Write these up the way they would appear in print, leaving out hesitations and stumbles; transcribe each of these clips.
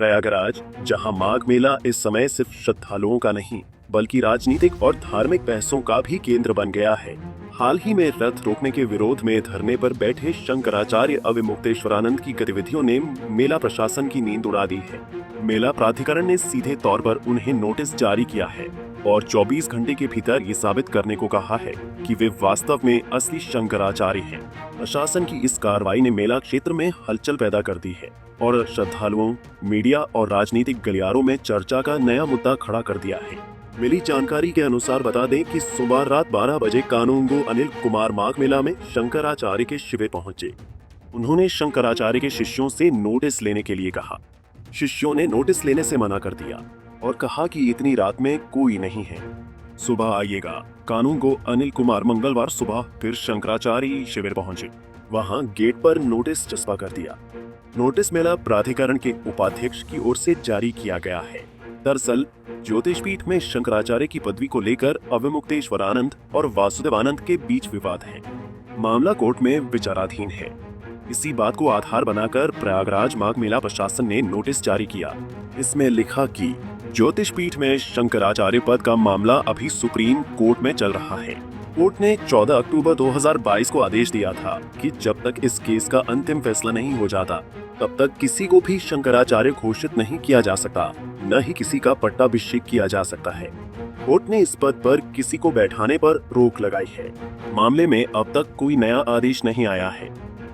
प्रयागराज, जहां माघ मेला इस समय सिर्फ श्रद्धालुओं का नहीं बल्कि राजनीतिक और धार्मिक बहसों का भी केंद्र बन गया है। हाल ही में रथ रोकने के विरोध में धरने पर बैठे शंकराचार्य अविमुक्तेश्वरानंद की गतिविधियों ने मेला प्रशासन की नींद उड़ा दी है। मेला प्राधिकरण ने सीधे तौर पर उन्हें नोटिस जारी किया है और 24 घंटे के भीतर ये साबित करने को कहा है कि वे वास्तव में असली शंकराचार्य हैं। प्रशासन की इस कार्रवाई ने मेला क्षेत्र में हलचल पैदा कर दी है और श्रद्धालुओं, मीडिया और राजनीतिक गलियारों में चर्चा का नया मुद्दा खड़ा कर दिया है। मिली जानकारी के अनुसार बता दें कि सुबह रात 12 बजे कानूनगो अनिल कुमार माघ मेला में शंकराचार्य के शिविर पहुंचे। उन्होंने शंकराचार्य के शिष्यों से नोटिस लेने के लिए कहा। शिष्यों ने नोटिस लेने से मना कर दिया और कहा कि इतनी रात में कोई नहीं है, सुबह आइएगा। कानूनगो अनिल कुमार मंगलवार सुबह फिर शंकराचार्य शिविर पहुंचे। वहां गेट पर नोटिस चस्पा कर दिया। नोटिस मेला प्राधिकरण के उपाध्यक्ष की ओर से जारी किया गया है। दरअसल ज्योतिष पीठ में शंकराचार्य की पदवी को लेकर अविमुक्तेश्वरानंद और वासुदेवानंद के बीच विवाद है। मामला कोर्ट में विचाराधीन है। इसी बात को आधार बनाकर प्रयागराज माघ मेला प्रशासन ने नोटिस जारी किया। इसमें लिखा कि ज्योतिष पीठ में शंकराचार्य पद का मामला अभी सुप्रीम कोर्ट में चल रहा है। कोर्ट ने 14 अक्टूबर 2022 को आदेश दिया था कि जब तक इस केस का अंतिम फैसला नहीं हो जाता तब तक किसी को भी शंकराचार्य घोषित नहीं किया जा सकता, न ही किसी का पट्टाभिषेक किया जा सकता है। कोर्ट ने इस पद पर किसी को बैठाने पर रोक लगाई है। मामले में अब तक कोई नया आदेश नहीं आया है।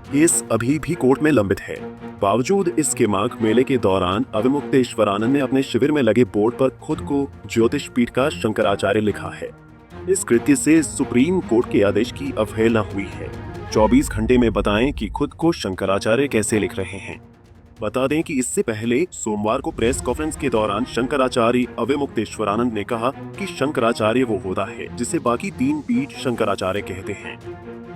केस अभी भी कोर्ट में लंबित है। बावजूद इसके माघ मेले के दौरान अविमुक्तेश्वरानंद ने अपने शिविर में लगे बोर्ड पर खुद को ज्योतिष पीठ का शंकराचार्य लिखा है। इस कृत्य से सुप्रीम कोर्ट के आदेश की अवहेलना हुई है। 24 घंटे में बताएं कि खुद को शंकराचार्य कैसे लिख रहे हैं। बता दें कि इससे पहले सोमवार को प्रेस कॉन्फ्रेंस के दौरान शंकराचार्य अविमुक्तेश्वरानंद ने कहा कि शंकराचार्य वो होता है जिसे बाकी 3 पीठ शंकराचार्य कहते हैं,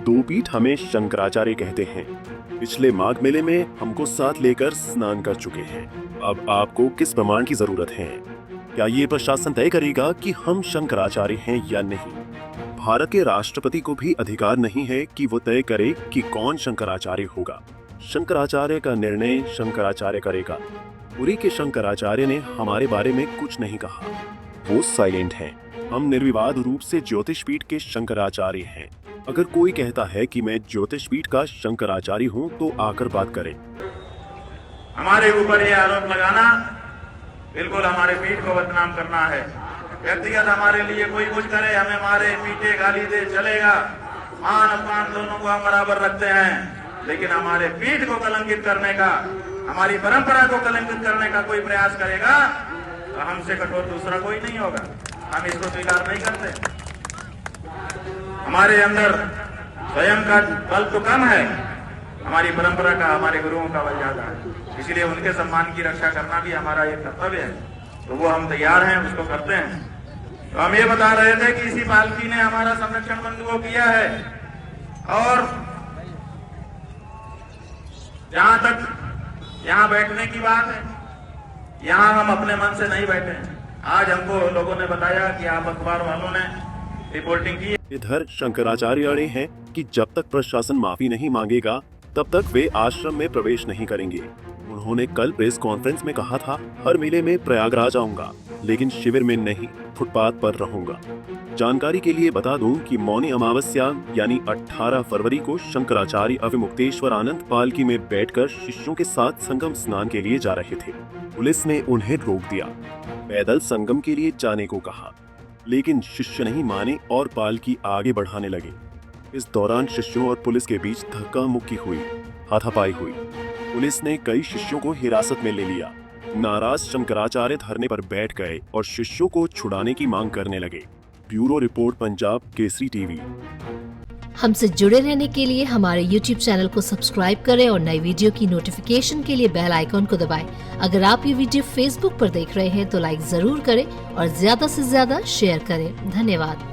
2 पीठ हमें शंकराचार्य कहते हैं। पिछले माघ मेले में हमको साथ लेकर स्नान कर चुके हैं। अब आपको किस प्रमाण की जरूरत है? क्या ये प्रशासन तय करेगा कि हम शंकराचार्य हैं या नहीं? भारत के राष्ट्रपति को भी अधिकार नहीं है कि वो तय करे कि कौन शंकराचार्य होगा। शंकराचार्य का निर्णय शंकराचार्य करेगा। पुरी के शंकराचार्य ने हमारे बारे में कुछ नहीं कहा, वो साइलेंट हैं। हम निर्विवाद रूप से ज्योतिष पीठ के शंकराचार्य हैं। अगर कोई कहता है कि मैं ज्योतिष पीठ का शंकराचार्य हूँ तो आकर बात करें। हमारे ऊपर ये आरोप लगाना बिल्कुल हमारे पीठ को बदनाम करना है। व्यक्तिगत हमारे लिए कोई कुछ करे, हमें मारे, पीटे, गाली दे, चलेगा। मान अपमान दोनों को हम बराबर रखते हैं, लेकिन हमारे पीठ को कलंकित करने का, हमारी परंपरा को कलंकित करने का कोई प्रयास करेगा तो हमसे कठोर दूसरा कोई नहीं होगा। हम इसको स्वीकार नहीं करते। हमारे अंदर स्वयं का बल तो कम है, हमारी परंपरा का, हमारे गुरुओं का बल ज्यादा है। इसलिए उनके सम्मान की रक्षा करना भी हमारा एक कर्तव्य है। तो वो हम तैयार हैं, उसको करते हैं। तो हम ये बता रहे थे कि इसी पालकी ने हमारा संरक्षण बंधुओं किया है। और जहां तक यहाँ बैठने की बात है, यहाँ हम अपने मन से नहीं बैठे हैं। आज हमको लोगों ने बताया कि आप अखबार वालों ने रिपोर्टिंग की। इधर शंकराचार्य अड़े हैं कि जब तक प्रशासन माफी नहीं मांगेगा तब तक वे आश्रम में प्रवेश नहीं करेंगे। उन्होंने कल प्रेस कॉन्फ्रेंस में कहा था, हर मेले में प्रयागराज आऊंगा, लेकिन शिविर में नहीं, फुटपाथ पर रहूंगा। जानकारी के लिए बता दूं कि मौनी अमावस्या यानी 18 फरवरी को शंकराचार्य अविमुक्तेश्वरानंद पालकी में बैठकर शिष्यों के साथ संगम स्नान के लिए जा रहे थे। पुलिस ने उन्हें रोक दिया, पैदल संगम के लिए जाने को कहा, लेकिन शिष्य नहीं माने और पालकी आगे बढ़ाने लगे। इस दौरान शिष्यों और पुलिस के बीच धक्का मुक्की हुई, हाथापाई हुई। पुलिस ने कई शिष्यों को हिरासत में ले लिया। नाराज शंकराचार्य धरने पर बैठ गए और शिष्यों को छुड़ाने की मांग करने लगे। Bureau report, Punjab Kesari TV. हमसे जुड़े रहने के लिए हमारे YouTube चैनल को सब्सक्राइब करें और नई वीडियो की नोटिफिकेशन के लिए बेल आइकॉन को दबाएं। अगर आप ये वीडियो Facebook पर देख रहे हैं तो लाइक जरूर करें और ज्यादा से ज्यादा शेयर करें। धन्यवाद।